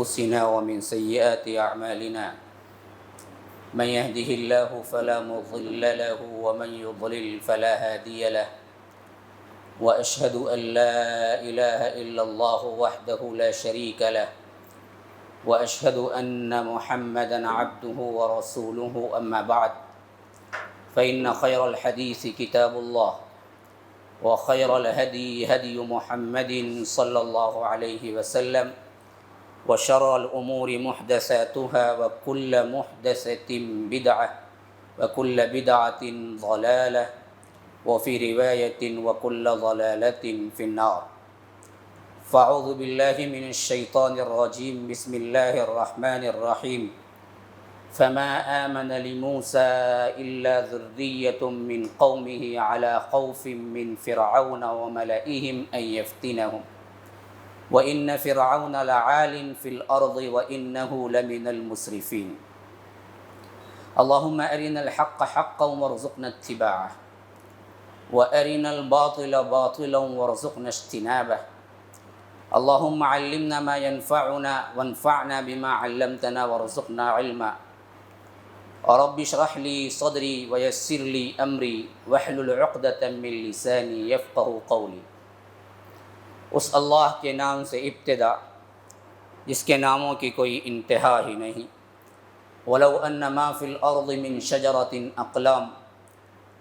أنفسنا ومن سيئات أعمالنا من يهده الله فلا مضل له ومن يضلل فلا هادي له وأشهد أن لا إله إلا الله وحده لا شريك له وأشهد أن محمدًا عبده ورسوله أما بعد فإن خير الحديث كتاب الله وخير الهدي هدي محمد صلى الله عليه وسلم وشر الأمور محدثاتها وكل محدثة بدعة وكل بدعة ضلالة وفي رواية وكل ضلالة في النار فأعوذ بالله من الشيطان الرجيم بسم الله الرحمن الرحيم فما آمن لموسى إلا ذرية من قومه على خوف من فرعون وملئهم أن يفتنهم وإن فرعون لعال في الأرض وإنه لمن المسرفين اللهم أرنا الحق حقا وارزقنا اتباعه وأرنا الباطل باطلا وارزقنا اجتنابه اللهم علمنا ما ينفعنا وانفعنا بما علمتنا وارزقنا علما رب اشرح لي صدري ويسر لي أمري واحلل عقدة من لساني يفقه قولي۔ اس اللہ کے نام سے ابتدا جس کے ناموں کی کوئی انتہا ہی نہیں۔ وَلَوْ أَنَّ مَا فِي الْأَرْضِ مِنْ شَجَرَةٍ أَقْلَامٌ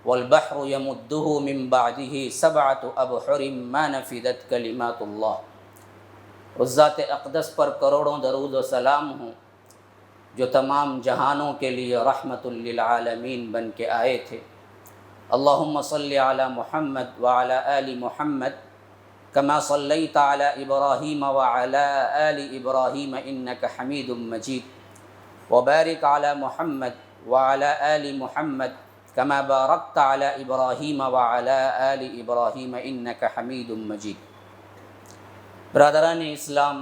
وَالْبَحْرُ يَمُدُّهُ مِنْ بَعْدِهِ سَبْعَةُ أَبْحُرٍ مَا نَفِدَتْ كَلِمَاتُ اللَّهِ۔ اس ذات اقدس پر کروڑوں درود و سلام ہوں جو تمام جہانوں کے لیے رحمت للعالمین بن کے آئے تھے۔ اللہم صلی علی محمد وعلی آل محمد كما صليت على إبراهيم وعلى آل إبراهيم إنك حميد مجيد وبارك على محمد وعلى آل محمد كما باركت على إبراهيم وعلى آل إبراهيم إنك حميد مجيد۔ برادران اسلام،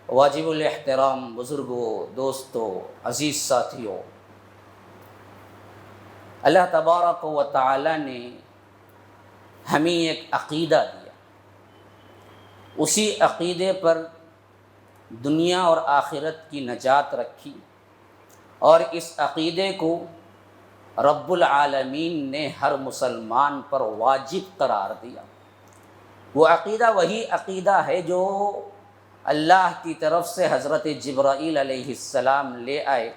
واجب الاحترام بزرگوں، دوستوں، عزیز ساتھیوں، اللہ تبارک و تعالی نے ہمیں ایک عقیدہ دیا، اسی عقیدے پر دنیا اور آخرت کی نجات رکھی، اور اس عقیدے کو رب العالمین نے ہر مسلمان پر واجب قرار دیا۔ وہ عقیدہ وہی عقیدہ ہے جو اللہ کی طرف سے حضرت جبرائیل علیہ السلام لے آئے،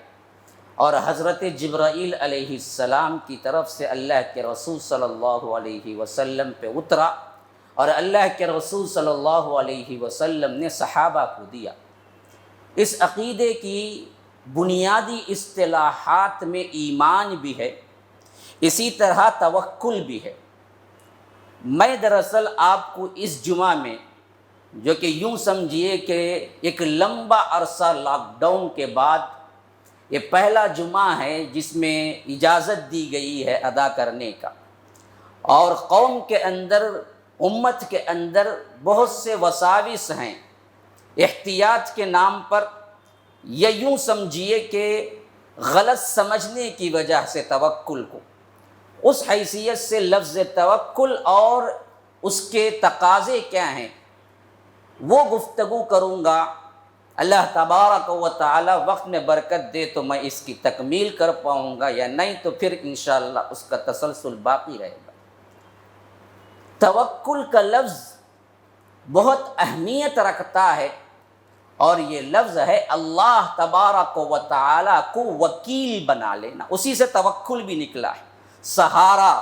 اور حضرت جبرائیل علیہ السلام کی طرف سے اللہ کے رسول صلی اللہ علیہ وسلم پہ اترا، اور اللہ کے رسول صلی اللہ علیہ وسلم نے صحابہ کو دیا۔ اس عقیدے کی بنیادی اصطلاحات میں ایمان بھی ہے، اسی طرح توکل بھی ہے۔ میں دراصل آپ کو اس جمعہ میں، جو کہ یوں سمجھیے کہ ایک لمبا عرصہ لاک ڈاؤن کے بعد یہ پہلا جمعہ ہے جس میں اجازت دی گئی ہے ادا کرنے کا، اور قوم کے اندر، امت کے اندر بہت سے وساوس ہیں احتیاط کے نام پر، یا یوں سمجھیے کہ غلط سمجھنے کی وجہ سے توکل کو۔ اس حیثیت سے لفظ توکل اور اس کے تقاضے کیا ہیں وہ گفتگو کروں گا۔ اللہ تبارک و تعالی وقت میں برکت دے تو میں اس کی تکمیل کر پاؤں گا، یا نہیں تو پھر انشاءاللہ اس کا تسلسل باقی رہے گا۔ توکل کا لفظ بہت اہمیت رکھتا ہے، اور یہ لفظ ہے اللہ تبارک و تعالی کو وکیل بنا لینا، اسی سے توکل بھی نکلا ہے۔ سہارا،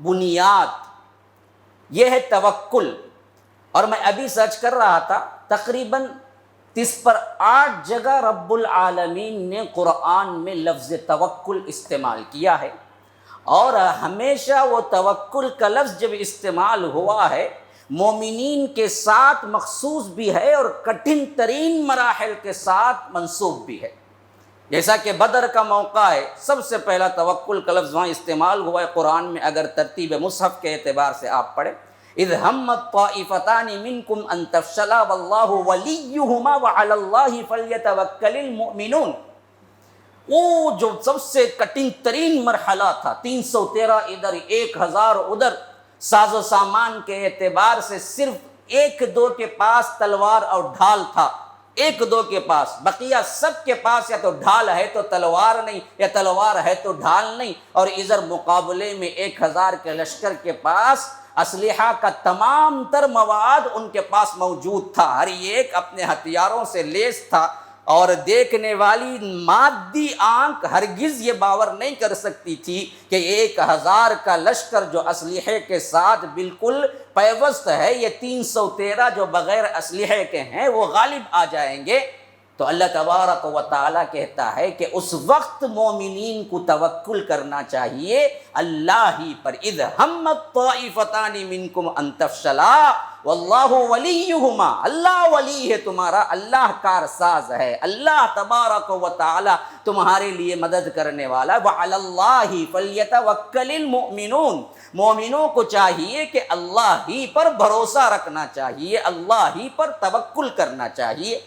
بنیاد، یہ ہے توکل۔ اور میں ابھی سرچ کر رہا تھا، تقریباً 30 پر 8 جگہ رب العالمین نے قرآن میں لفظ توکل استعمال کیا ہے، اور ہمیشہ وہ توکل کا لفظ جب استعمال ہوا ہے مومنین کے ساتھ مخصوص بھی ہے، اور کٹھن ترین مراحل کے ساتھ منسوب بھی ہے۔ جیسا کہ بدر کا موقع ہے، سب سے پہلا توکل کا لفظ وہاں استعمال ہوا ہے قرآن میں۔ اگر ترتیب مصحف کے اعتبار سے آپ پڑھیں، اذ ہمت طائفتان منکم ان تفشلا واللہ ولیہما وعلی اللہ فلیتوکل المؤمنون، وہ جو سب سے کٹھن ترین مرحلہ تھا، 313 ادھر 1000 ادھر، ساز و سامان کے اعتبار سے صرف ایک دو کے پاس تلوار اور ڈھال تھا، ایک دو کے پاس، بقیہ سب کے پاس یا تو ڈھال ہے تو تلوار نہیں، یا تلوار ہے تو ڈھال نہیں، اور ادھر مقابلے میں 1000 کے لشکر کے پاس اسلحہ کا تمام تر مواد ان کے پاس موجود تھا، ہر ایک اپنے ہتھیاروں سے لیس تھا، اور دیکھنے والی مادی آنکھ ہرگز یہ باور نہیں کر سکتی تھی کہ 1000 کا لشکر جو اسلحے کے ساتھ بالکل پیوست ہے، یہ 313 جو بغیر اسلحے کے ہیں وہ غالب آ جائیں گے۔ تو اللہ تبارک و تعالیٰ کہتا ہے کہ اس وقت مومنین کو توکل کرنا چاہیے اللہ ہی پر۔ اذ ہمت طائفتان منکم ان تفشلا واللہ ولیہما، اللہ ولی ہے تمہارا، اللہ کارساز ہے، اللہ تبارک و تعالیٰ تمہارے لیے مدد کرنے والا۔ وعلی اللہ فلیتوکل المؤمنون، مومنوں کو چاہیے کہ اللہ ہی پر بھروسہ رکھنا چاہیے، اللہ ہی پر توکل کرنا چاہیے۔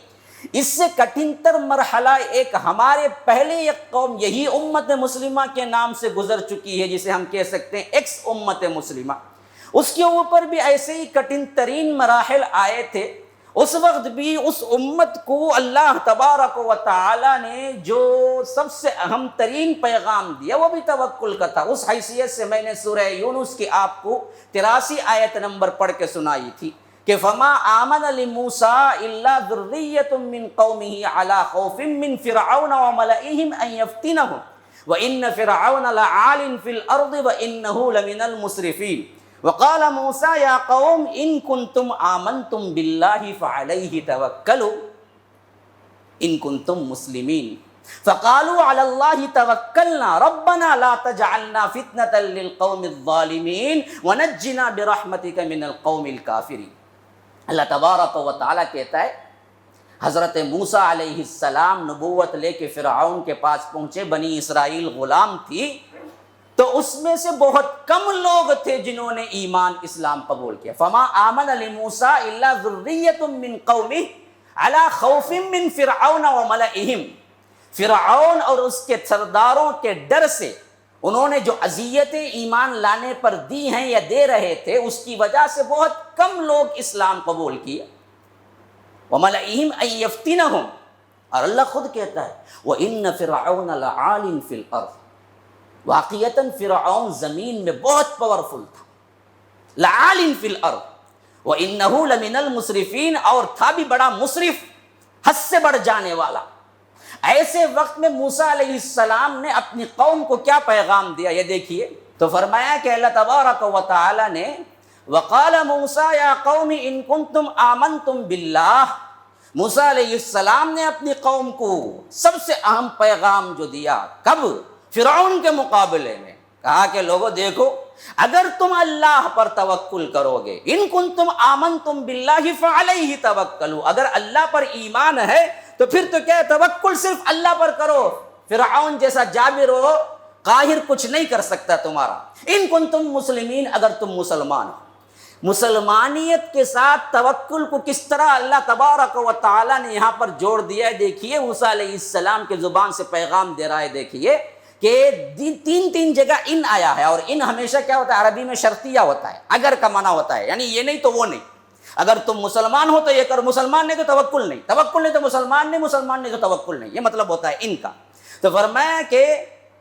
اس سے کٹھن تر مرحلہ ایک ہمارے پہلے ایک قوم یہی امت مسلمہ کے نام سے گزر چکی ہے، جسے ہم کہہ سکتے ہیں ایکس امت مسلمہ، اس کے اوپر بھی ایسے ہی کٹھن ترین مراحل آئے تھے۔ اس وقت بھی اس امت کو اللہ تبارک و تعالی نے جو سب سے اہم ترین پیغام دیا وہ بھی توکل کا تھا۔ اس حیثیت سے میں نے سورہ یونس کی آپ کو 83 آیت نمبر پڑھ کے سنائی تھی کہ فما آمن لموسیٰ الا ذریۃ من قومہ علی خوف من فرعون وملئہم ان یفتنہم وان فرعون لعال فی الارض وانہ لمن المسرفین وقال موسیٰ یا قوم ان کنتم آمنتم باللہ فعلیہ توکلوا ان کنتم مسلمین فقالوا علی اللہ توکلنا ربنا لا تجعلنا فتنة للقوم الظالمین ونجنا برحمتک من القوم الکافرین۔ اللہ تبارک و تعالیٰ کہتا ہے حضرت موسیٰ علیہ السلام نبوت لے کے فرعون کے پاس پہنچے، بنی اسرائیل غلام تھی، تو اس میں سے بہت کم لوگ تھے جنہوں نے ایمان اسلام قبول کیا۔ فما آمن لموسیٰ الا ذریۃ من قومہ علی خوف من فرعون وملئہم، فرعون اور اس کے سرداروں کے ڈر سے انہوں نے جو اذیتیں ایمان لانے پر دی ہیں یا دے رہے تھے، اس کی وجہ سے بہت کم لوگ اسلام قبول کیے۔ وَمَلَئِهِمْ أَن يَفْتِنَهُمْ، اور اللہ خود کہتا ہے وَإِنَّ فِرْعَوْنَ لَعَالٍ فِي الْأَرْضِ، واقعتاً فرعون زمین میں بہت پاورفل تھا، لَعَالٍ فِي الْأَرْضِ وَإِنَّهُ لَمِنَ الْمُسْرِفِينَ، اور تھا بھی بڑا مسرف، حد سے بڑھ جانے والا۔ ایسے وقت میں موسیٰ علیہ السلام نے اپنی قوم کو کیا پیغام دیا، یہ دیکھیے، تو فرمایا کہ اللہ تبارک و تعالی نے وقال موسیٰ یا قوم ان کنتم آمنتم باللہ، موسیٰ علیہ السلام نے اپنی قوم کو سب سے اہم پیغام جو دیا، کب؟ فرعون کے مقابلے میں، کہا کہ لوگوں دیکھو اگر تم اللہ پر توکل کرو گے، ان کنتم آمنتم باللہ فعلیہ توکلوا، اگر اللہ پر ایمان ہے تو پھر تو کیا توکل صرف اللہ پر کرو، فرعون جیسا جابر و قاہر کچھ نہیں کر سکتا تمہارا۔ ان کنتم مسلمین، اگر تم مسلمان ہو۔ مسلمانیت کے ساتھ توکل کو کس طرح اللہ تبارک و تعالیٰ نے یہاں پر جوڑ دیا ہے، دیکھیے موسیٰ علیہ السلام کے زبان سے پیغام دے رہا ہے، دیکھیے کہ تین جگہ ان آیا ہے، اور ان ہمیشہ کیا ہوتا ہے، عربی میں شرطیہ ہوتا ہے، اگر کا معنی ہوتا ہے، یعنی یہ نہیں تو وہ نہیں، اگر تم مسلمان ہو تو یہ کرو، مسلمان نہیں تو توکل نہیں، توکل نہیں تو مسلمان نہیں، مسلمان نہیں تو توکل نہیں، یہ مطلب ہوتا ہے ان کا۔ تو فرمایا کہ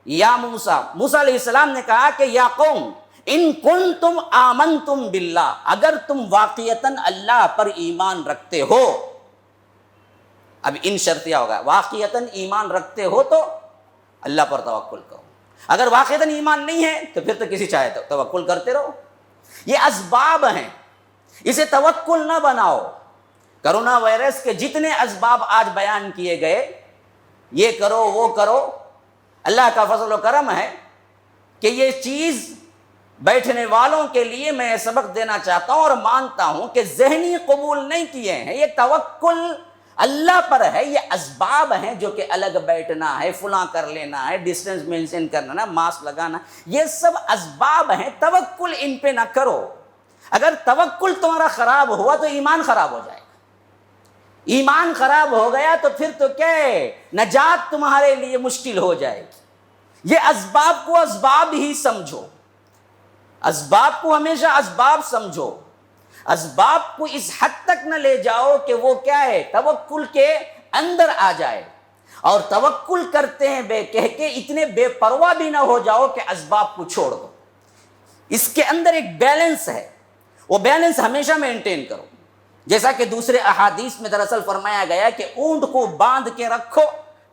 یا موسیٰ، موسیٰ علیہ السلام نے کہا کہ یا قوم ان کنتم آمنتم باللہ، اگر تم واقعتاً اللہ پر ایمان رکھتے ہو، اب ان شرطیہ ہوگا، واقعتاً ایمان رکھتے ہو تو اللہ پر توکل کرو، اگر واقعتاً ایمان نہیں ہے تو پھر تو کسی چاہے تو توکل کرتے رہو۔ یہ اسباب ہیں، اسے توکل نہ بناؤ۔ کرونا وائرس کے جتنے اسباب آج بیان کیے گئے، یہ کرو وہ کرو، اللہ کا فضل و کرم ہے کہ یہ چیز بیٹھنے والوں کے لیے میں سبق دینا چاہتا ہوں اور مانتا ہوں کہ ذہنی قبول نہیں کیے ہیں، یہ توکل اللہ پر ہے، یہ اسباب ہیں جو کہ الگ بیٹھنا ہے، فلاں کر لینا ہے، ڈسٹینس مینٹین کرنا ہے، ماسک لگانا، یہ سب اسباب ہیں، توکل ان پہ نہ کرو۔ اگر توکل تمہارا خراب ہوا تو ایمان خراب ہو جائے گا، ایمان خراب ہو گیا تو پھر تو کیا ہے، نجات تمہارے لیے مشکل ہو جائے گی۔ یہ اسباب کو اسباب ہی سمجھو، اسباب کو ہمیشہ اسباب سمجھو۔ اسباب کو اس حد تک نہ لے جاؤ کہ وہ کیا ہے توکل کے اندر آ جائے، اور توکل کرتے ہیں بے کہہ کے اتنے بے پرواہ بھی نہ ہو جاؤ کہ اسباب کو چھوڑ دو۔ اس کے اندر ایک بیلنس ہے، وہ بیلنس ہمیشہ مینٹین کرو، جیسا کہ دوسرے احادیث میں دراصل فرمایا گیا کہ اونٹ کو باندھ کے رکھو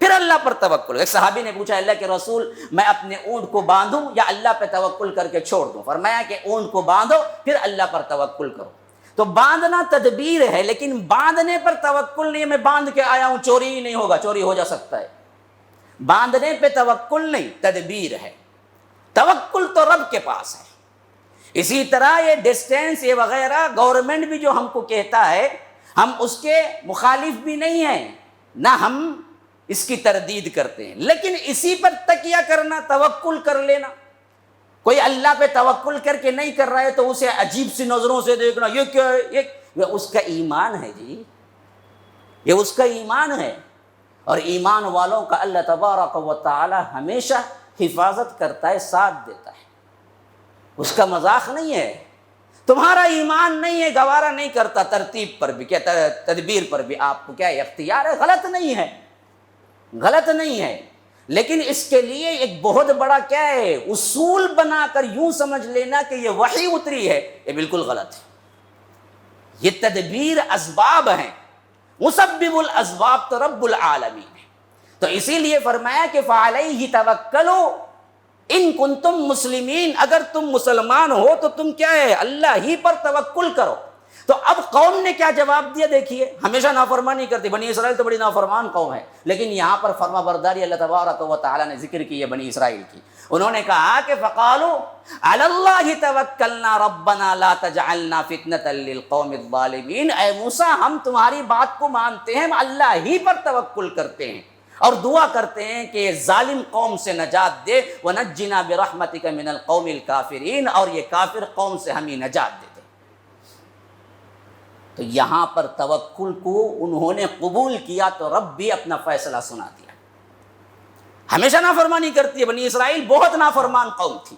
پھر اللہ پر توکل۔ ایک صحابی نے پوچھا اللہ کے رسول میں اپنے اونٹ کو باندھوں یا اللہ پہ توکل کر کے چھوڑ دوں؟ فرمایا کہ اونٹ کو باندھو پھر اللہ پر توکل کرو۔ تو باندھنا تدبیر ہے، لیکن باندھنے پر توکل نہیں، میں باندھ کے آیا ہوں چوری ہی نہیں ہوگا، چوری ہو جا سکتا ہے، باندھنے پہ توکل نہیں، تدبیر ہے۔ توکل تو رب کے پاس ہے۔ اسی طرح یہ ڈسٹینس یہ وغیرہ گورنمنٹ بھی جو ہم کو کہتا ہے، ہم اس کے مخالف بھی نہیں ہیں، نہ ہم اس کی تردید کرتے ہیں، لیکن اسی پر تکیہ کرنا، توکل کر لینا، کوئی اللہ پہ توکل کر کے نہیں کر رہا ہے تو اسے عجیب سی نظروں سے دیکھنا، یہ کیا ہے، یہ اس کا ایمان ہے جی، یہ اس کا ایمان ہے، اور ایمان والوں کا اللہ تبارک و تعالی ہمیشہ حفاظت کرتا ہے، ساتھ دیتا ہے، اس کا مذاق نہیں ہے۔ تمہارا ایمان نہیں ہے، گوارا نہیں کرتا ترتیب پر بھی، کیا تدبیر پر بھی آپ کو کیا اختیار ہے، غلط نہیں ہے، غلط نہیں ہے، لیکن اس کے لیے ایک بہت بڑا کیا ہے اصول بنا کر یوں سمجھ لینا کہ یہ وحی اتری ہے، یہ بالکل غلط ہے۔ یہ تدبیر اسباب ہیں، مسبب الاسباب تو رب العالمین ہے۔ تو اسی لیے فرمایا کہ فعلیہ توکلوا ان کنتم مسلمین، اگر تم مسلمان ہو تو تم کیا ہے اللہ ہی پر توکل کرو۔ تو اب قوم نے کیا جواب دیا دیکھیے، ہمیشہ نافرمانی کرتی، بنی اسرائیل تو بڑی نافرمان قوم ہے، لیکن یہاں پر فرما برداری اللہ تبارک و تعالیٰ نے ذکر کی ہے بنی اسرائیل کی۔ انہوں نے کہا کہ فقالوا علی اللہ توکلنا ربنا لا تجعلنا فتنة للقوم الظالمین، اے موسیٰ ہم تمہاری بات کو مانتے ہیں، ہم اللہ ہی پر توکل کرتے ہیں اور دعا کرتے ہیں کہ یہ ظالم قوم سے نجات دے، وَنَجِّنَا بِرَحْمَتِكَ مِنَ الْقَوْمِ الْكَافِرِينَ، اور یہ کافر قوم سے ہمیں نجات دے دے۔ تو یہاں پر توکل کو انہوں نے قبول کیا تو رب بھی اپنا فیصلہ سنا دیا۔ ہمیشہ نافرمانی کرتی ہے، بنی اسرائیل بہت نافرمان قوم تھی،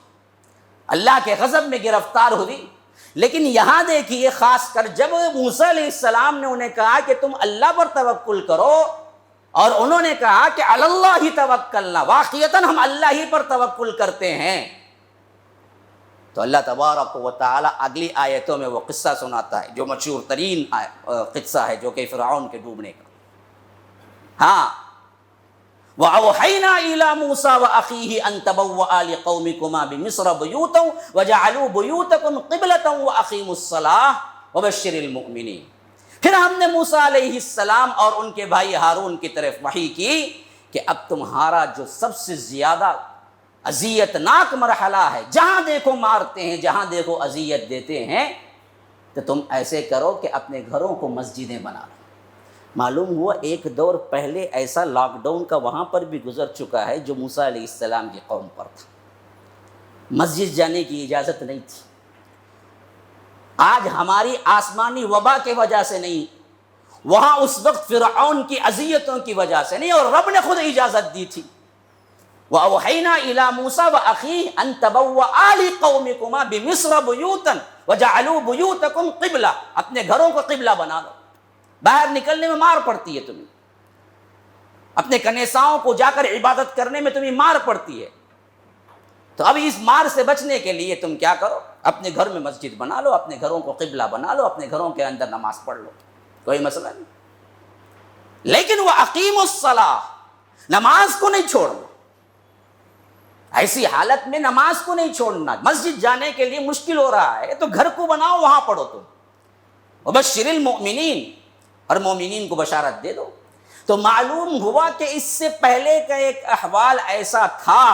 اللہ کے غضب میں گرفتار ہوئی، لیکن یہاں دیکھیے خاص کر جب موسیٰ علیہ السلام نے انہیں کہا کہ تم اللہ پر توکل کرو، اور انہوں نے کہا کہ علی اللہ توکلنا، واقعتاً ہم اللہ ہی پر توکل کرتے ہیں، تو اللہ تبارک و تعالی اگلی آیتوں میں وہ قصہ سناتا ہے جو مشہور ترین قصہ ہے، جو کہ فرعون کے ڈوبنے کا۔ ہاں، وَأَوْحَيْنَا إِلَى مُوسَىٰ وَأَخِيهِ أَن تَبَوَّآ لِقَوْمِكُمَا بِمِصْرَ بُيُوتًا وَجَعَلُوا بُيُوتَكُمْ قِبْلَةً وَأَقِيمُوا الصَّلَاةَ وَبَشِّرِ الْمُؤْمِنِينَ۔ پھر ہم نے موسیٰ علیہ السلام اور ان کے بھائی ہارون کی طرف وحی کی کہ اب تمہارا جو سب سے زیادہ اذیت ناک مرحلہ ہے، جہاں دیکھو مارتے ہیں، جہاں دیکھو اذیت دیتے ہیں، تو تم ایسے کرو کہ اپنے گھروں کو مسجدیں بنا لو۔ معلوم ہوا ایک دور پہلے ایسا لاک ڈاؤن کا وہاں پر بھی گزر چکا ہے جو موسیٰ علیہ السلام کی قوم پر تھا، مسجد جانے کی اجازت نہیں تھی۔ آج ہماری آسمانی وبا کے وجہ سے نہیں، وہاں اس وقت فرعون کی اذیتوں کی وجہ سے نہیں، اور رب نے خود اجازت دی تھی۔ وَأَوْحَيْنَا إِلَى مُوسَىٰ وَأَخِيهِ أَن تَبَوَّآ لِقَوْمِكُمَا بِمِصْرَ بُيُوتًا وَجَعَلُوا بُيُوتَكُمْ قِبْلَةً، اپنے گھروں کو قبلہ بنا لو، باہر نکلنے میں مار پڑتی ہے تمہیں، اپنے کنیساؤں کو جا کر عبادت کرنے میں تمہیں مار پڑتی ہے، تو اب اس مار سے بچنے کے لیے تم کیا کرو، اپنے گھر میں مسجد بنا لو، اپنے گھروں کو قبلہ بنا لو، اپنے گھروں کے اندر نماز پڑھ لو، کوئی مسئلہ نہیں۔ لیکن وَأَقِيمُوا الصَّلَاةَ، نماز کو نہیں چھوڑنا، ایسی حالت میں نماز کو نہیں چھوڑنا، مسجد جانے کے لیے مشکل ہو رہا ہے تو گھر کو بناؤ، وہاں پڑھو تم، وَبَشِّرِ الْمُؤْمِنِينَ، اور مومنین کو بشارت دے دو۔ تو معلوم ہوا کہ اس سے پہلے کا ایک احوال ایسا تھا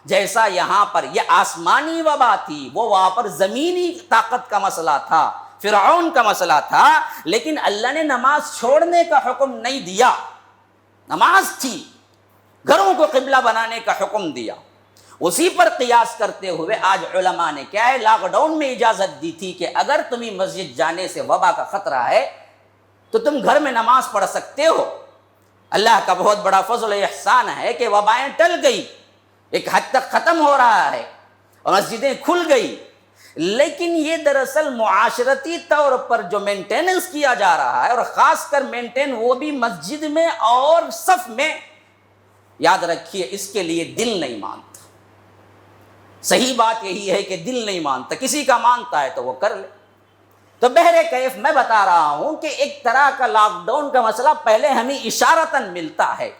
جیسا یہاں پر یہ آسمانی وبا تھی، وہ وہاں پر زمینی طاقت کا مسئلہ تھا، فرعون کا مسئلہ تھا، لیکن اللہ نے نماز چھوڑنے کا حکم نہیں دیا، نماز تھی، گھروں کو قبلہ بنانے کا حکم دیا۔ اسی پر قیاس کرتے ہوئے آج علماء نے کیا ہے لاک ڈاؤن میں اجازت دی تھی کہ اگر تمہیں مسجد جانے سے وبا کا خطرہ ہے تو تم گھر میں نماز پڑھ سکتے ہو۔ اللہ کا بہت بڑا فضل و احسان ہے کہ وبائیں ٹل گئی، ایک حد تک ختم ہو رہا ہے اور مسجدیں کھل گئی، لیکن یہ دراصل معاشرتی طور پر جو مینٹیننس کیا جا رہا ہے، اور خاص کر مینٹین وہ بھی مسجد میں اور صف میں، یاد رکھیے اس کے لیے دل نہیں مانتا۔ صحیح بات یہی ہے کہ دل نہیں مانتا، کسی کا مانتا ہے تو وہ کر لے۔ تو بہر کیف میں بتا رہا ہوں کہ ایک طرح کا لاک ڈاؤن کا مسئلہ پہلے ہمیں اشارتاً ملتا ہے۔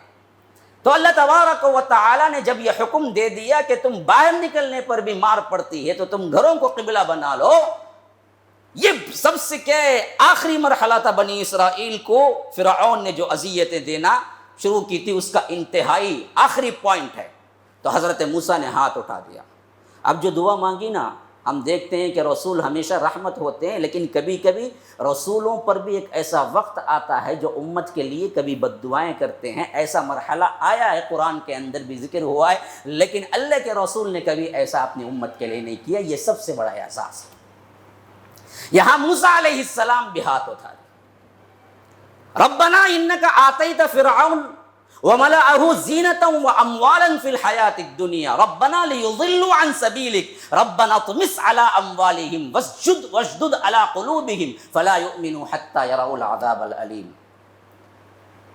تو اللہ تبارک و تعالیٰ نے جب یہ حکم دے دیا کہ تم باہر نکلنے پر بھی مار پڑتی ہے تو تم گھروں کو قبلہ بنا لو، یہ سب سے کیا آخری مرحلہ تھا بنی اسرائیل کو فرعون نے جو اذیتیں دینا شروع کی تھی، اس کا انتہائی آخری پوائنٹ ہے۔ تو حضرت موسیٰ نے ہاتھ اٹھا دیا۔ اب جو دعا مانگی نا، ہم دیکھتے ہیں کہ رسول ہمیشہ رحمت ہوتے ہیں، لیکن کبھی کبھی رسولوں پر بھی ایک ایسا وقت آتا ہے جو امت کے لیے کبھی بد دعائیں کرتے ہیں۔ ایسا مرحلہ آیا ہے، قرآن کے اندر بھی ذکر ہوا ہے، لیکن اللہ کے رسول نے کبھی ایسا اپنی امت کے لیے نہیں کیا۔ یہ سب سے بڑا اعزاز ہے۔ یہاں موسیٰ علیہ السلام بھی ہاتھ اٹھا دیا۔ ربنا انک آتیت فرعون وملأه زینة واموالا فی الحیاة الدنیا ربنا لیضلوا عن سبیلک ربنا اطمس علی اموالهم واشدد علی قلوبهم فلا یؤمنوا حتی یروا العذاب الالیم۔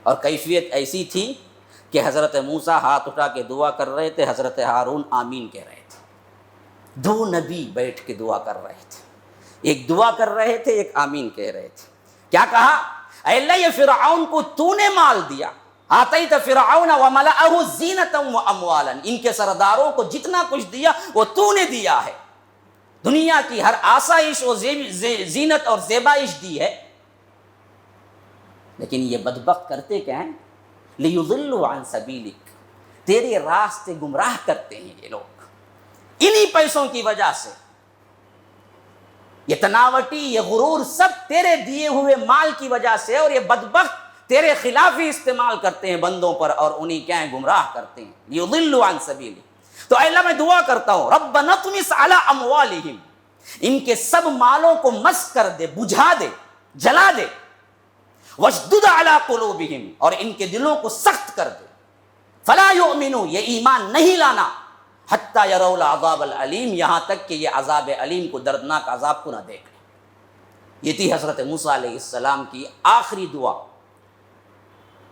اور کیفیت ایسی تھی کہ حضرت موسیٰ ہاتھ اٹھا کے دعا کر رہے تھے، حضرت ہارون آمین کہہ رہے تھے۔ دو نبی بیٹھ کے دعا کر رہے تھے، ایک دعا کر رہے تھے، ایک آمین کہہ رہے تھے۔ کیا کہا؟ اے اللہ، یہ فرعون کو تو نے مال دیا، آتیت فرعون وملأه زینۃ واموالا، ان کے سرداروں کو جتنا کچھ دیا وہ تو نے دیا ہے، دنیا کی ہر آسائش و زینت اور زیبائش دی ہے، لیکن یہ بدبخت کرتے کیا ہیں؟ لیضلوا عن سبیلک، تیرے راستے گمراہ کرتے ہیں یہ لوگ انہی پیسوں کی وجہ سے۔ یہ تناوٹی، یہ غرور سب تیرے دیے ہوئے مال کی وجہ سے، اور یہ بدبخت تیرے خلاف ہی استعمال کرتے ہیں بندوں پر، اور انہیں کیا ہے؟ گمراہ کرتے ہیں۔ لیضلوا عن سبیلک۔ تو اے اللہ میں دعا کرتا ہوں ربنا اطمس علی اموالہم، ان کے سب مالوں کو مس کر دے، بجھا دے، جلا دے، واشدد علی قلوبہم، اور ان کے دلوں کو سخت کر دے، فلا یؤمنوا، یہ ایمان نہیں لانا، حتی یروا العذاب العلیم، یہاں تک کہ یہ عذاب علیم کو، دردناک عذاب کو نہ دیکھ لیں۔ یہ تھی حضرت موسیٰ علیہ السلام کی آخری دعا۔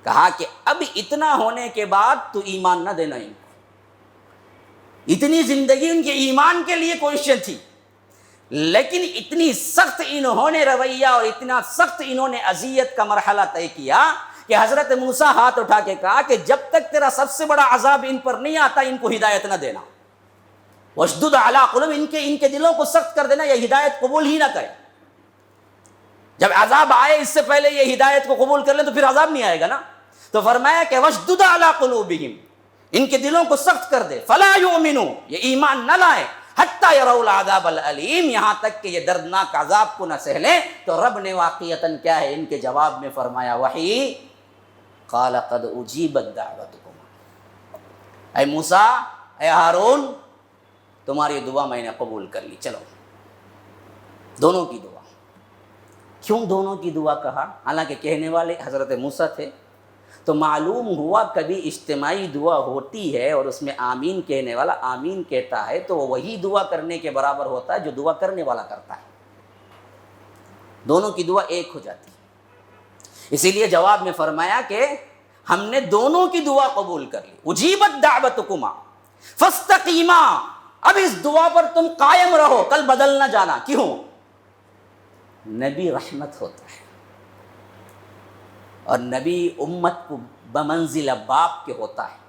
کہا کہ اب اتنا ہونے کے بعد تو ایمان نہ دینا ان کو۔ اتنی زندگی ان کے ایمان کے لیے کوششیں تھی، لیکن اتنی سخت انہوں نے رویہ اور اتنا سخت انہوں نے اذیت کا مرحلہ طے کیا کہ حضرت موسیٰ ہاتھ اٹھا کے کہا کہ جب تک تیرا سب سے بڑا عذاب ان پر نہیں آتا ان کو ہدایت نہ دینا۔ واشدد علی قلوب، ان کے دلوں کو سخت کر دینا، یہ ہدایت قبول ہی نہ کرے۔ جب عذاب آئے اس سے پہلے یہ ہدایت کو قبول کر لیں تو پھر عذاب نہیں آئے گا نا۔ تو فرمایا کہ واشدد علی قلوبہم، ان کے دلوں کو سخت کر دے، فلا یؤمنوا، یہ ایمان نہ لائیں، حتی یروا العذاب العلیم، یہاں تک کہ یہ دردناک عذاب کو نہ سہ لیں۔ تو رب نے واقعتاً کیا ہے ان کے جواب میں فرمایا وحی، قال قد اجیبت دعوتکما، اے موسیٰ، اے ہارون، تمہاری دعا میں نے قبول کر لی، چلو۔ دونوں کی دعا۔ کیوں دونوں کی دعا کہا؟ حالانکہ کہنے والے حضرت موسیٰ تھے، تو معلوم ہوا کبھی اجتماعی دعا ہوتی ہے اور اس میں آمین کہنے والا آمین کہتا ہے تو وہی دعا کرنے کے برابر ہوتا ہے جو دعا کرنے والا کرتا ہے، دونوں کی دعا ایک ہو جاتی ہے۔ اسی لیے جواب میں فرمایا کہ ہم نے دونوں کی دعا قبول کر لی، اجیبت دعوتکما فاستقیما، اب اس دعا پر تم قائم رہو، کل بدل نہ جانا۔ کیوں؟ نبی رحمت ہوتا ہے، اور نبی امت کو بمنزل باپ کے ہوتا ہے۔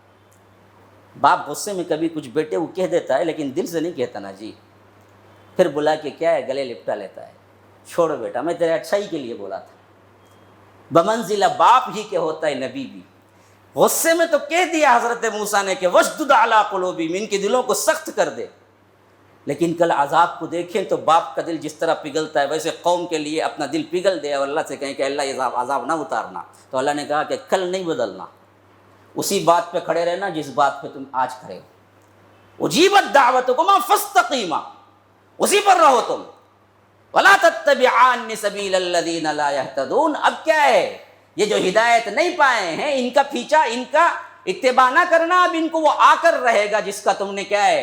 باپ غصے میں کبھی کچھ بیٹے وہ کہہ دیتا ہے لیکن دل سے نہیں کہتا نا جی، پھر بلا کے کیا ہے گلے لپٹا لیتا ہے، چھوڑو بیٹا میں تیرے اچھائی کے لیے بولا تھا۔ بمنزل باپ ہی کے ہوتا ہے نبی بھی۔ غصے میں تو کہہ دیا حضرت موسیٰ نے کہ واشدد علی قلوبہم، ان کے دلوں کو سخت کر دے، لیکن کل عذاب کو دیکھیں تو باپ کا دل جس طرح پگھلتا ہے ویسے قوم کے لیے اپنا دل پگھل دے اور اللہ سے کہیں کہ اللہ یہ عذاب نہ اتارنا۔ تو اللہ نے کہا کہ کل نہیں بدلنا، اسی بات پہ کھڑے رہنا جس بات پہ تم آج کھڑے ہو۔ اجیبت دعوتکما فاستقیما، اسی پر رہو تم۔ ولا تتبعان سبیل الذین لا یہتدون، اب کیا ہے یہ جو ہدایت نہیں پائے ہیں ان کا پیچھا، ان کا اتباع نہ کرنا، اب ان کو وہ آ کر رہے گا جس کا تم نے کیا ہے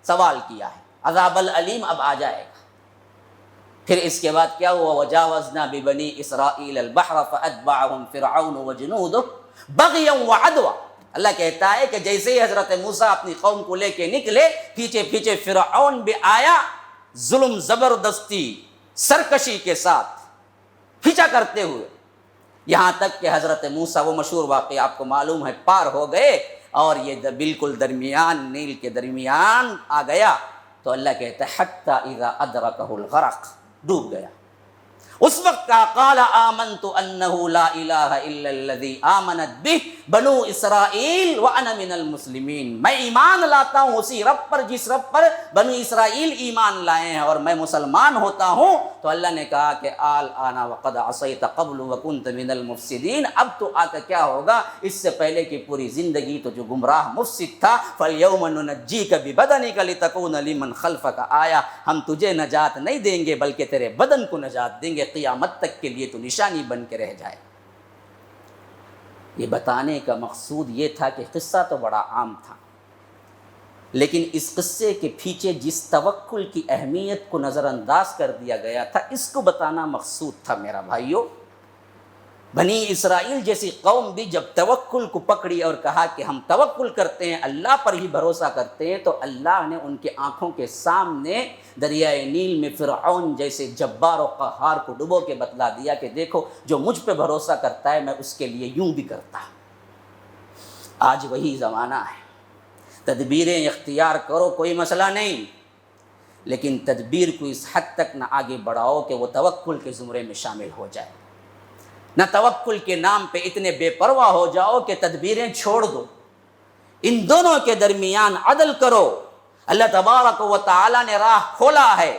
سوال کیا ہے۔ عذاب العلیم اب آ جائے گا۔ پھر اس کے بعد کیا ہوا؟ وجاوزنا ببنی اسرائیل البحر فاتبعهم فرعون وجنوده بغیا وعدوا۔ اللہ کہتا ہے کہ جیسے ہی حضرت موسیٰ اپنی قوم کو لے کے نکلے، پیچھے پیچھے فرعون بھی آیا، ظلم زبردستی سرکشی کے ساتھ پیچھا کرتے ہوئے، یہاں تک کہ حضرت موسیٰ، وہ مشہور واقعہ آپ کو معلوم ہے، پار ہو گئے اور یہ بالکل درمیان، نیل کے درمیان آ گیا، تو اللہ کہتا ہے حتی اذا ادرکہ الغرق، ڈوب گیا۔ اس وقت کا قال آمنت انہ لا الہ الا الذی آمنت بہ بنو اسرائیل وانا من المسلمین، میں ایمان لاتا ہوں اسی رب پر جس رب پر بنو اسرائیل ایمان لائے ہیں، اور میں مسلمان ہوتا ہوں۔ تو اللہ نے کہا کہ الآن وقد عصیت قبل وکنت من المفسدین، اب تو آ کر کیا ہوگا، اس سے پہلے کی پوری زندگی تو جو گمراہ مفسد تھا، فَالْيَوْمَ نُنَجِّيكَ بِبَدَنِكَ لِتَكُونَ لِمَنْ خَلْفَكَ آیَةً، ہم تجھے نجات نہیں دیں گے بلکہ تیرے بدن کو نجات دیں گے، قیامت تک کے لیے تو نشانی بن کے رہ جائے۔ یہ بتانے کا مقصود یہ تھا کہ قصہ تو بڑا عام تھا، لیکن اس قصے کے پیچھے جس توکل کی اہمیت کو نظر انداز کر دیا گیا تھا، اس کو بتانا مقصود تھا میرا بھائیو۔ بنی اسرائیل جیسی قوم بھی جب توکل کو پکڑی اور کہا کہ ہم توکل کرتے ہیں، اللہ پر ہی بھروسہ کرتے ہیں، تو اللہ نے ان کے آنکھوں کے سامنے دریائے نیل میں فرعون جیسے جبار و قہار کو ڈبو کے بتلا دیا کہ دیکھو جو مجھ پہ بھروسہ کرتا ہے میں اس کے لیے یوں بھی کرتا ہوں۔ آج وہی زمانہ ہے، تدبیریں اختیار کرو، کوئی مسئلہ نہیں، لیکن تدبیر کو اس حد تک نہ آگے بڑھاؤ کہ وہ توکل کے زمرے میں شامل ہو جائے، نہ توکل کے نام پہ اتنے بے پرواہ ہو جاؤ کہ تدبیریں چھوڑ دو۔ ان دونوں کے درمیان عدل کرو۔ اللہ تبارک و تعالیٰ نے راہ کھولا ہے،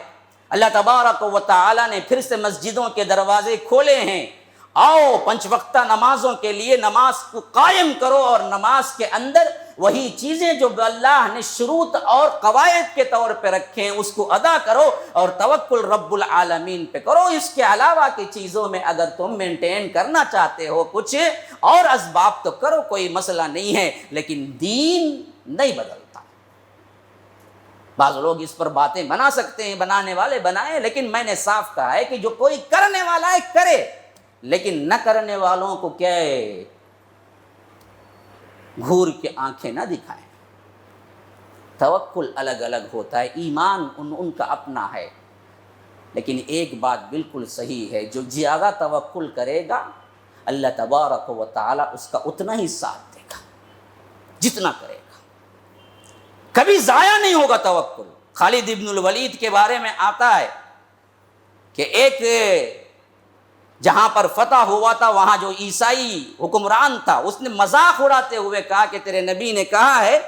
اللہ تبارک و تعالیٰ نے پھر سے مسجدوں کے دروازے کھولے ہیں، آؤ 5 وقتہ نمازوں کے لیے نماز کو قائم کرو، اور نماز کے اندر وہی چیزیں جو اللہ نے شروط اور قواعد کے طور پہ رکھے ہیں اس کو ادا کرو، اور توکل رب العالمین پہ کرو۔ اس کے علاوہ کی چیزوں میں اگر تم مینٹین کرنا چاہتے ہو کچھ اور اسباب تو کرو، کوئی مسئلہ نہیں ہے، لیکن دین نہیں بدلتا۔ بعض لوگ اس پر باتیں بنا سکتے ہیں، بنانے والے بنائیں، لیکن میں نے صاف کہا ہے کہ جو کوئی کرنے والا ہے کرے، لیکن نہ کرنے والوں کو کیا ہے، گھور کے آنکھیں نہ دکھائیں۔ توکل الگ الگ ہوتا ہے، ایمان ان کا اپنا ہے، لیکن ایک بات بالکل صحیح ہے، جو زیادہ توکل کرے گا اللہ تبارک و تعالیٰ اس کا اتنا ہی ساتھ دے گا جتنا کرے گا، کبھی ضائع نہیں ہوگا توکل۔ خالد ابن الولید کے بارے میں آتا ہے کہ ایک جہاں پر فتح ہوا تھا وہاں جو عیسائی حکمران تھا، اس نے مذاق اڑاتے ہوئے کہا کہ تیرے نبی نے کہا ہے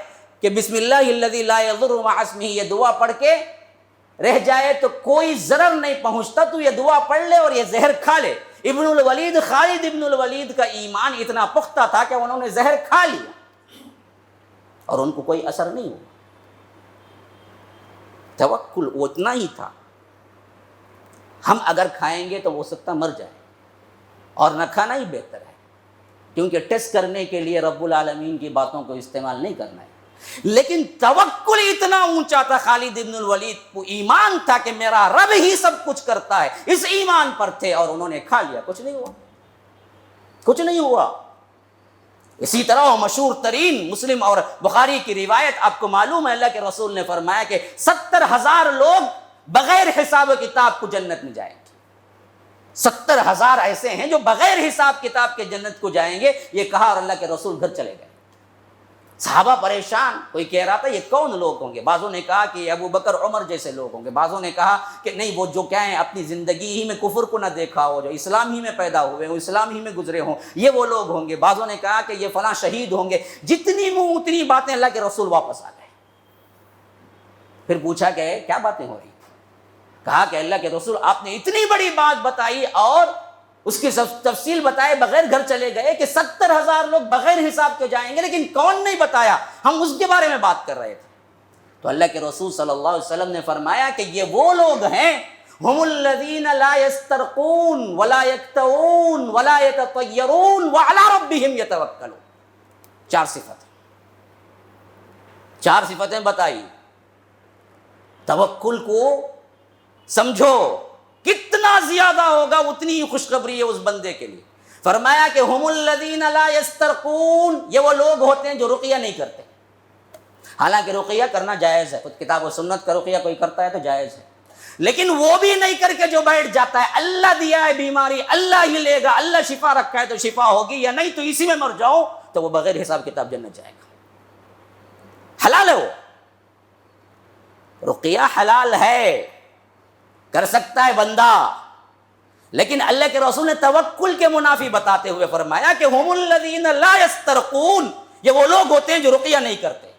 کہ بسم اللہ الذی لا یضر مع اسمہ، یہ دعا پڑھ کے رہ جائے تو کوئی ضرر نہیں پہنچتا، تو یہ دعا پڑھ لے اور یہ زہر کھا لے۔ ابن الولید، خالد ابن الولید کا ایمان اتنا پختہ تھا کہ انہوں نے زہر کھا لیا اور ان کو کوئی اثر نہیں ہوا۔ توکل اتنا ہی تھا، ہم اگر کھائیں گے تو ہو سکتا مر جائے، اور نہ کھانا ہی بہتر ہے، کیونکہ ٹیسٹ کرنے کے لیے رب العالمین کی باتوں کو استعمال نہیں کرنا ہے۔ لیکن توکل اتنا اونچا تھا خالد ابن الولید کو، ایمان تھا کہ میرا رب ہی سب کچھ کرتا ہے، اس ایمان پر تھے، اور انہوں نے کھا لیا، کچھ نہیں ہوا، کچھ نہیں ہوا۔ اسی طرح مشہور ترین مسلم اور بخاری کی روایت آپ کو معلوم ہے، اللہ کے رسول نے فرمایا کہ 70,000 لوگ بغیر حساب و کتاب کو جنت میں جائیں گے۔ 70,000 ایسے ہیں جو بغیر حساب کتاب کے جنت کو جائیں گے، یہ کہا اور اللہ کے رسول گھر چلے گئے۔ صحابہ پریشان، کوئی کہہ رہا تھا یہ کون لوگ ہوں گے، بعضوں نے کہا کہ یہ ابو بکر عمر جیسے لوگ ہوں گے، بعضوں نے کہا کہ نہیں وہ جو کیا ہیں اپنی زندگی ہی میں کفر کو نہ دیکھا ہو، جو اسلام ہی میں پیدا ہوئے ہوں، اسلام ہی میں گزرے ہوں، یہ وہ لوگ ہوں گے، بعضوں نے کہا کہ یہ فلاں شہید ہوں گے۔ جتنی منہ اتنی باتیں، اللہ کے رسول واپس آ گئے۔ پھر پوچھا کہ کیا باتیں ہو رہی؟ کہا کہ اللہ کے رسول آپ نے اتنی بڑی بات بتائی اور اس کی تفصیل بتائے بغیر گھر چلے گئے کہ 70,000 لوگ بغیر حساب کے جائیں گے، لیکن کون نہیں بتایا، ہم اس کے بارے میں بات کر رہے تھے۔ تو اللہ کے رسول صلی اللہ علیہ وسلم نے فرمایا کہ یہ وہ لوگ ہیں، ہم الذین لا یسترقون ولا یکتوون ولا یتطیرون وعلی ربہم یتوکلون۔ 4 صفتیں بتائی، توکل کو سمجھو کتنا زیادہ ہوگا اتنی ہی خوشخبری ہے اس بندے کے لیے. فرمایا کہ ہم الذین لا یسترقون، یہ وہ لوگ ہوتے ہیں جو رقیہ نہیں کرتے. حالانکہ رقیہ کرنا جائز ہے، خود کتاب و سنت کا رقیہ کوئی کرتا ہے تو جائز ہے، لیکن وہ بھی نہیں کر کے جو بیٹھ جاتا ہے اللہ دیا ہے بیماری اللہ ہی لے گا، اللہ شفا رکھا ہے تو شفا ہوگی یا نہیں تو اسی میں مر جاؤ، تو وہ بغیر حساب کتاب جنت جائے گا. حلال ہے وہ رقیہ، حلال ہے، کر سکتا ہے بندہ. لیکن اللہ کے رسول نے توکل کے منافی بتاتے ہوئے فرمایا کہ ہم الذین لا یسترقون، یہ وہ لوگ ہوتے ہیں جو رقیہ نہیں کرتے،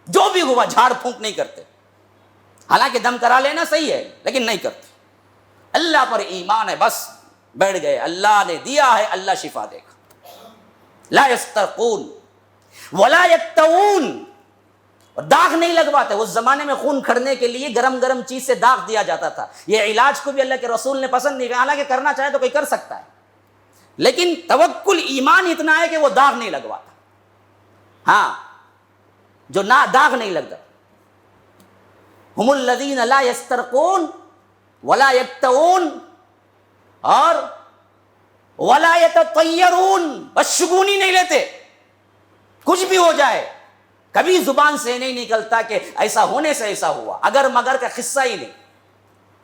جو بھی ہوا جھاڑ پھونک نہیں کرتے. حالانکہ دم کرا لینا صحیح ہے لیکن نہیں کرتے. اللہ پر ایمان ہے، بس بیٹھ گئے، اللہ نے دیا ہے، اللہ شفا دے گا. لا یسترقون ولا یکتوون، اور داغ نہیں لگواتے. اس زمانے میں خون کھڑنے کے لیے گرم گرم چیز سے داغ دیا جاتا تھا. یہ علاج کو بھی اللہ کے رسول نے پسند نہیں کیا، حالانکہ کرنا چاہے تو کوئی کر سکتا ہے، لیکن توکل ایمان اتنا ہے کہ وہ داغ نہیں لگواتا. ہاں جو نہ داغ نہیں لگتا. ہم الذین لا یسترقون ولا یکتوون اور ولا یتطیرون، بس شگونی نہیں لیتے. کچھ بھی ہو جائے کبھی زبان سے نہیں نکلتا کہ ایسا ہونے سے ایسا ہوا، اگر مگر کا قصہ ہی نہیں.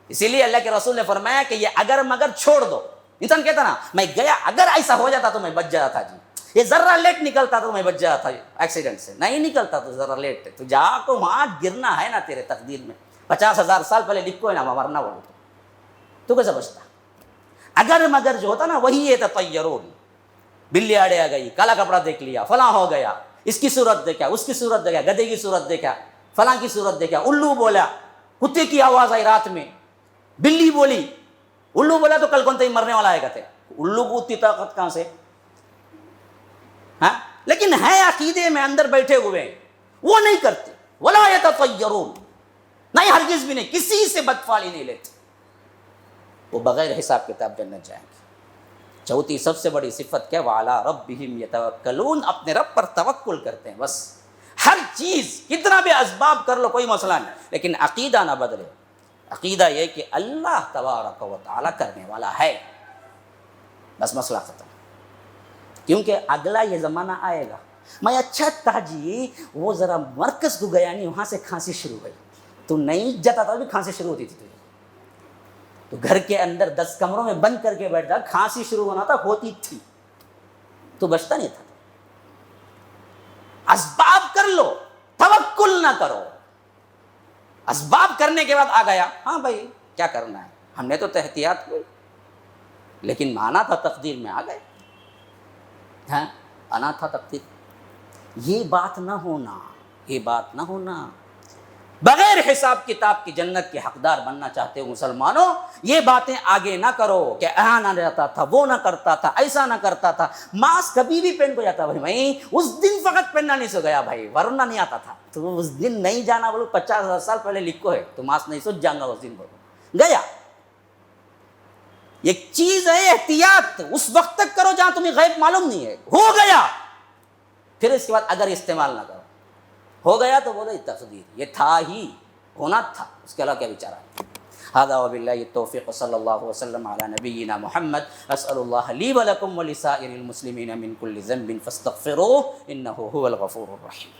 اسی لیے اللہ کے رسول نے فرمایا کہ یہ اگر مگر چھوڑ دو. انسان کہتا نا میں گیا اگر ایسا ہو جاتا تو میں بچ جاتا تھا، جی یہ ذرہ لیٹ نکلتا تو میں بچ جاتا تھا ایکسیڈنٹ سے. نہیں نکلتا تو ذرہ لیٹ تو جا کو وہاں گرنا ہے نا، تیرے تقدیر میں 50,000 سال پہلے لکھو ہے نا مرنا، بولو تو کیسے بچتا. اگر مگر جو ہوتا نا وہی ہے تطیرون. بلی آڑے آ گئی، کالا کپڑا دیکھ لیا، فلاں ہو گیا، اس کی صورت دیکھا، اس کی صورت دیکھا، گدھے کی صورت دیکھا، فلاں کی صورت دیکھا، الو بولا، کتے کی آواز آئی رات میں، بلی بولی، الو بولا تو کل کون تھی مرنے والا ہے کہتے. الو کو اتنی طاقت کہاں سے؟ ہاں لیکن ہے عقیدے میں اندر بیٹھے ہوئے، وہ نہیں کرتے. ولا یتطیرون، نہیں ہرگز بھی نہیں، کسی سے بدفعلی نہیں لیتے، وہ بغیر حساب کتاب جنت جائیں گے. چوتھی سب سے بڑی صفت کیا؟ وعلی ربہم یتوکلون، اپنے رب پر توکل کرتے ہیں. بس ہر چیز کتنا بھی اسباب کر لو کوئی مسئلہ نہیں، لیکن عقیدہ نہ بدلے. عقیدہ یہ کہ اللہ تبارک و تعالی کرنے والا ہے، بس مسئلہ ختم. کیونکہ اگلا یہ زمانہ آئے گا. میں اچھا تھا جی، وہ ذرا مرکز کو گیا نہیں، وہاں سے کھانسی شروع ہوئی، تو نہیں جاتا تھا بھی کھانسی شروع ہوتی تھی تجھے. تو گھر کے اندر 10 کمروں میں بند کر کے بیٹھ جا، کھانسی شروع ہونا تھا، ہوتی تھی تو بچتا نہیں تھا. اسباب کر لو، توکل نہ کرو. اسباب کرنے کے بعد آ گیا، ہاں بھائی کیا کرنا ہے، ہم نے تو احتیاط کی، لیکن آنا تھا تقدیر میں آ گئے. ہاں آنا تھا تقدیر. یہ بات نہ ہونا، یہ بات نہ ہونا. بغیر حساب کتاب کی جنت کے حقدار بننا چاہتے ہو مسلمانوں، یہ باتیں آگے نہ کرو کہ نہ رہتا تھا، وہ نہ کرتا تھا، ایسا نہ کرتا تھا. ماسک کبھی بھی پہن کو جاتا بھائی اس دن فقط پہننا نہیں سو گیا بھائی، ورنہ نہیں آتا تھا. تو اس دن نہیں جانا بولو، 50,000 سال پہلے لکھو ہے تو ماسک نہیں سو جاؤں گا اس دن، بولو گیا. ایک چیز ہے احتیاط، اس وقت تک کرو جہاں تمہیں غیب معلوم نہیں ہے. ہو گیا پھر اس کے بعد اگر استعمال نہ کرو. ہو گیا تو بولو تقدیر، یہ تھا ہی، ہونا تھا، اس کے علاوہ کیا بیچارہ ہے. هذا وبالله التوفیق، صلی اللہ وسلم علی نبینا محمد. اسأل اللہ لی ولکم ولسائر المسلمین من کل ذنب فاستغفروه انه هو الغفور الرحیم.